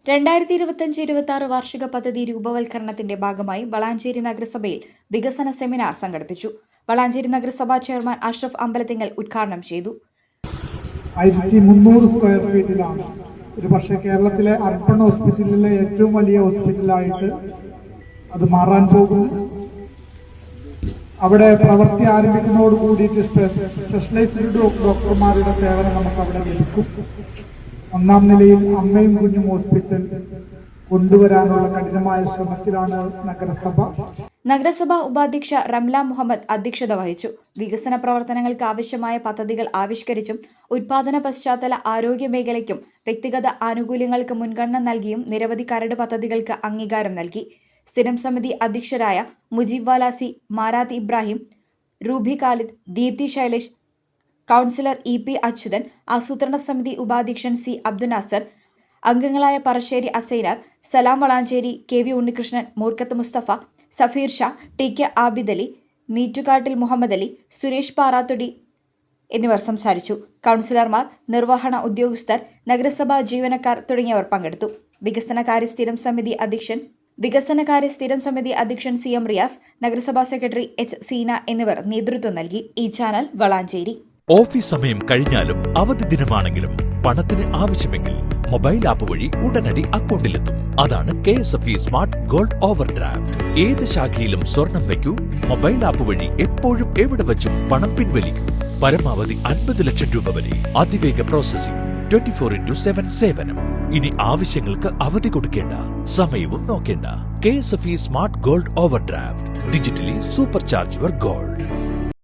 2025-26 വാർഷിക പദ്ധതി രൂപവൽക്കരണത്തിന്റെ ഭാഗമായി വളാഞ്ചേരി നഗരസഭയിൽ വികസന സെമിനാർ സംഘടിപ്പിച്ചു. വളാഞ്ചേരി നഗരസഭാ ചെയർമാൻ അഷ്റഫ് അമ്പലത്തിങ്ങൽ ഉദ്ഘാടനം ചെയ്തു. 1300 സ്ക്വയർ ഫീറ്റിലാണ്. ഒരു പക്ഷേ കേരളത്തിലെ അർബൺ ഹോസ്പിറ്റലിലെ ഏറ്റവും വലിയ ഹോസ്പിറ്റലായിട്ട് അത് മാറാൻ പോകുന്നു. അവിടെ പ്രവൃത്തി ആരംഭിക്കുന്നതോട് കൂടിയിട്ട് സ്പെഷ്യലൈസ്ഡ് ഡോക്ടർമാരുടെ സേവനം നമുക്ക് അവിടെ ലഭിക്കും. ഒന്നാം നിലയിൽ അമ്മയും കുഞ്ഞും ഹോസ്പിറ്റൽ കൊണ്ടുവരാനുള്ള കഠിനമായ ശ്രമത്തിലാണ് നഗരസഭ. നഗരസഭാ ഉപാധ്യക്ഷ റംല മുഹമ്മദ് അധ്യക്ഷത വഹിച്ചു. വികസന പ്രവർത്തനങ്ങൾക്ക് ആവശ്യമായ പദ്ധതികൾ ആവിഷ്കരിച്ചും ഉത്പാദന പശ്ചാത്തല ആരോഗ്യ മേഖലയ്ക്കും വ്യക്തിഗത ആനുകൂല്യങ്ങൾക്ക് മുൻഗണന നൽകിയും നിരവധി കരട് പദ്ധതികൾക്ക് അംഗീകാരം നൽകി. സ്ഥിരം സമിതി അധ്യക്ഷരായ മുജീബ് വാലാസി, മാരാത്ത് ഇബ്രാഹിം, റൂബി ഖാലിദ്, ദീപ്തി ശൈലേഷ്, കൗൺസിലർ EP അച്യുതൻ, ആസൂത്രണ സമിതി ഉപാധ്യക്ഷൻ C അബ്ദുൽ നാസർ, അംഗങ്ങളായ പറശ്ശേരി അസൈനാർ, സലാം വളാഞ്ചേരി, KV ഉണ്ണികൃഷ്ണൻ, മൂർക്കത്ത് മുസ്തഫ, സഫീർ ഷാ, TK ആബിദ് അലി, നീറ്റുകാട്ടിൽ മുഹമ്മദ് അലി, സുരേഷ് പാറാത്തൊടി എന്നിവർ സംസാരിച്ചു. കൗൺസിലർമാർ, നിർവഹണ ഉദ്യോഗസ്ഥർ, നഗരസഭാ ജീവനക്കാർ തുടങ്ങിയവർ പങ്കെടുത്തു. വികസനകാര്യ സ്ഥിരം സമിതി അധ്യക്ഷൻ CM റിയാസ്, നഗരസഭാ സെക്രട്ടറി H സീന എന്നിവർ നേതൃത്വം നൽകി. ഈ ചാനൽ വളാഞ്ചേരി. ഓഫീസ് സമയം കഴിഞ്ഞാലും അവധി ദിനമാണെങ്കിലും പണത്തിന് ആവശ്യമെങ്കിൽ മൊബൈൽ ആപ്പ് വഴി ഉടനടി അക്കൗണ്ടിലെത്തും. അതാണ് KSFE smart gold over draft. ഏത് ശാഖയിലും സ്വർണം വയ്ക്കൂ. മൊബൈൽ ആപ്പ് വഴി എപ്പോഴും എവിടെ വച്ചും പണം പിൻവലിക്കൂ. പരമാവധി 50 ലക്ഷം രൂപ വരെ. അതിവേഗ പ്രോസസിംഗ്, 24/7 സേവനം. ഇനി ആവശ്യങ്ങൾക്ക് അവധി കൊടുക്കേണ്ട, സമയവും നോക്കേണ്ട. KSFE smart gold over draft. Digitally super charge your gold.